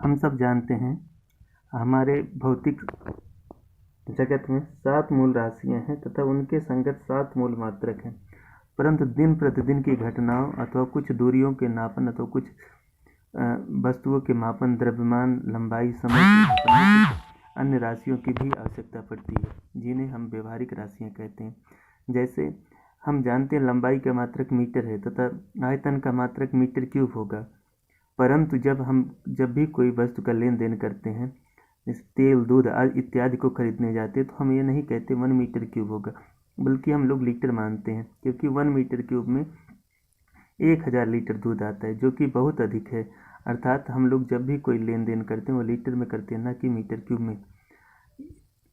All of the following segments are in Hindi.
हम सब जानते हैं हमारे भौतिक जगत में 7 मूल राशियां हैं तथा उनके संगत 7 मूल मात्रक हैं। परंतु दिन प्रतिदिन की घटनाओं अथवा कुछ दूरियों के नापन अथवा कुछ वस्तुओं के मापन, द्रव्यमान, लंबाई, समय के मापन में कुछ अन्य राशियों की भी आवश्यकता पड़ती है, जिन्हें हम व्यवहारिक राशियां कहते हैं। जैसे हम जानते हैं लंबाई का मात्रक मीटर है तथा आयतन का मात्रक मीटर क्यूब होगा। परंतु जब भी कोई वस्तु का लेन देन करते हैं, जैसे तेल, दूध इत्यादि को खरीदने जाते हैं, तो हम ये नहीं कहते 1 मीटर क्यूब होगा, बल्कि हम लोग लीटर मानते हैं, क्योंकि 1 मीटर क्यूब में 1000 लीटर दूध आता है, जो कि बहुत अधिक है। अर्थात हम लोग जब भी कोई लेन देन करते हैं वो लीटर में करते हैं, न कि मीटर क्यूब में।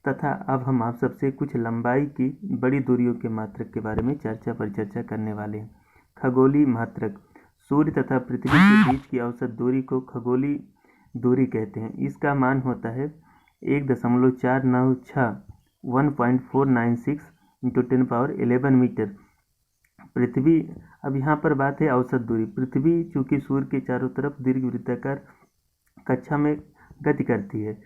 तथा अब हम आप सबसे कुछ लंबाई की बड़ी दूरियों के मात्रक के बारे में चर्चा करने वाले हैं। खगोलीय मात्रक। सूर्य तथा पृथ्वी के बीच की औसत दूरी को खगोलीय दूरी कहते हैं। इसका मान होता है 1.496 1.496 × 10⁻11 मीटर। पृथ्वी, अब यहाँ पर बात है औसत दूरी। पृथ्वी चूँकि सूर्य के चारों तरफ दीर्घवृत्ताकार कक्षा में गति करती है,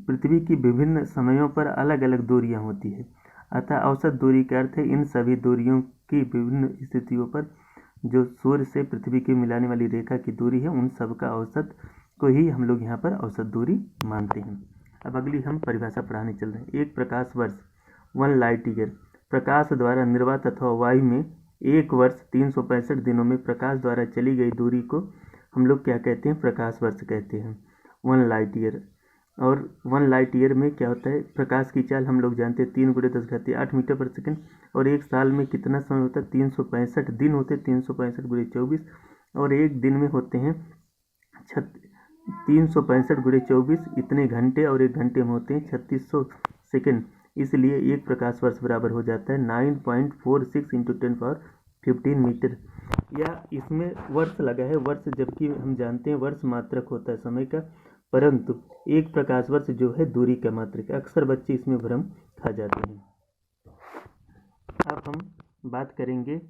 पृथ्वी की विभिन्न समयों पर अलग अलग दूरियां होती है। अतः औसत दूरी का अर्थ है इन सभी दूरियों की विभिन्न स्थितियों पर जो सूर्य से पृथ्वी की मिलाने वाली रेखा की दूरी है, उन सब का औसत को ही हम लोग यहाँ पर औसत दूरी मानते हैं। अब अगली हम परिभाषा पढ़ाने चल रहे हैं। एक प्रकाश वर्ष 1 लाइट ईयर। प्रकाश द्वारा निर्वात अथवा वायु में एक वर्ष 365 दिनों में प्रकाश द्वारा चली गई दूरी को हम लोग क्या कहते हैं? प्रकाश वर्ष कहते हैं, 1 लाइट ईयर। और 1 लाइट ईयर में क्या होता है? प्रकाश की चाल हम लोग जानते हैं 3 × 10⁸ मीटर पर सेकंड। और एक साल में कितना समय होता है? 365 दिन होते हैं, 365 × 24। और एक दिन में होते हैं 365 × 24 इतने घंटे, और एक घंटे में होते हैं 3600 सेकंड। इसलिए एक प्रकाश वर्ष बराबर हो जाता है 9.46 × 10⁻15 मीटर। या इसमें वर्ष लगा है, वर्ष, जबकि हम जानते हैं वर्ष मात्रक होता है समय का, परंतु एक प्रकाश वर्ष जो है दूरी का मात्रक। अक्सर बच्चे इसमें भ्रम खा जाते हैं। अब हम बात करेंगे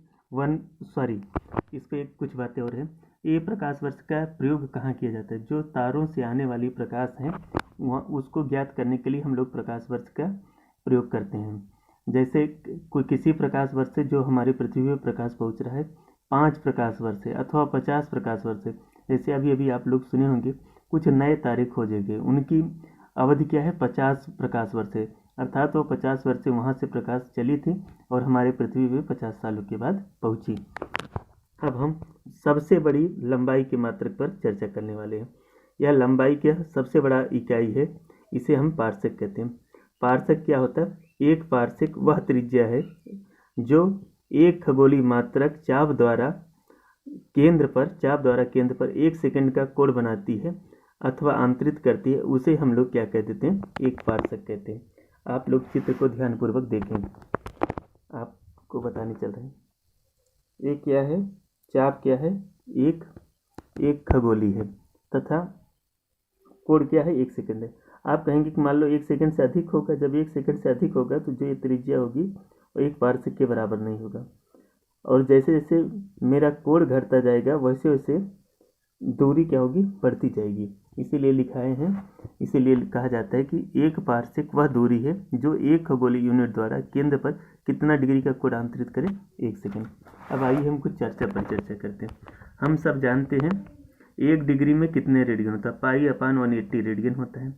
इस पे कुछ बातें और हैं। ये प्रकाश वर्ष का प्रयोग कहाँ किया जाता है? जो तारों से आने वाली प्रकाश है वहाँ उसको ज्ञात करने के लिए हम लोग प्रकाश वर्ष का प्रयोग करते हैं। जैसे कोई किसी प्रकाश वर्ष से जो हमारी पृथ्वी पर प्रकाश पहुँच रहा है 5 प्रकाश वर्ष है अथवा 50 प्रकाश वर्ष है। जैसे अभी आप लोग सुने होंगे कुछ नए तारे खोजे गए, उनकी अवधि क्या है? 50 प्रकाश वर्ष है। अर्थात वो 50 वर्ष से वहाँ से प्रकाश चली थी और हमारे पृथ्वी पे 50 सालों के बाद पहुँची। अब हम सबसे बड़ी लंबाई के मात्रक पर चर्चा करने वाले हैं। यह लंबाई का सबसे बड़ा इकाई है, इसे हम पार्सेक कहते हैं। पार्सेक क्या होता है? एक पार्सेक वह त्रिज्या है जो एक खगोलीय मात्रक चाप द्वारा केंद्र पर 1 सेकंड का कोण बनाती है अथवा आंतरित करती है। उसे हम लोग क्या कह देते हैं? एक पार्सेक कहते हैं। आप लोग चित्र को ध्यानपूर्वक देखें, आपको बताने चल रहे हैं। ये क्या है? चाप क्या है? एक खगोली है तथा कोण क्या है? 1 सेकंड है। आप कहेंगे कि मान लो 1 सेकंड से अधिक होगा। जब 1 सेकंड से अधिक होगा तो जो ये त्रिज्या होगी वो एक पार्सेक के बराबर नहीं होगा। और जैसे जैसे मेरा कोण घटता जाएगा वैसे वैसे दूरी क्या होगी? बढ़ती जाएगी। इसीलिए लिखाए हैं, इसीलिए कहा जाता है कि एक पार्सेक वह दूरी है जो एक खगोलीय यूनिट द्वारा केंद्र पर कितना डिग्री का कोण आंतरित करे? 1 सेकंड। अब आइए हम कुछ चर्चा करते हैं। हम सब जानते हैं 1 डिग्री में कितने रेडियन होता है? π/180 रेडियन होता है।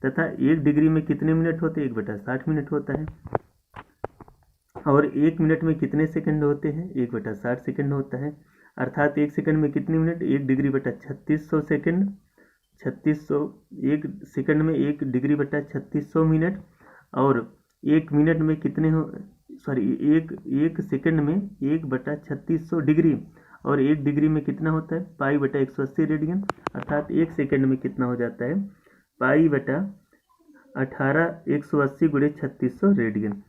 तथा 1 डिग्री में कितने मिनट होते हैं? 1/60 मिनट होता है। और 1 मिनट में कितने सेकंड होते हैं? 1/60 सेकंड होता है। अर्थात 1 सेकंड में कितने मिनट? 1 डिग्री बटा 3600 सेकंड। 1 सेकंड में 1 डिग्री बटा 3600 मिनट। और 1 मिनट में कितने एक सेकंड में 1/3600 डिग्री। और 1 डिग्री में कितना होता है? π/180 रेडियन। अर्थात 1 सेकंड में कितना हो जाता है? π/18 180 × 3600 रेडियन।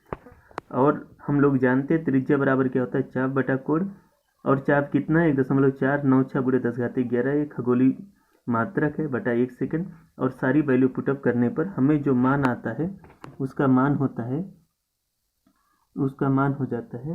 और हम लोग जानते हैं त्रिज्या बराबर क्या होता है? चाप बटा कोण। और चाप कितना है? 1.496 × 10⁻11। ये खगोलीय मात्रक है बटा 1 सेकंड। और सारी वैल्यू पुटअप करने पर हमें जो मान आता है उसका मान हो जाता है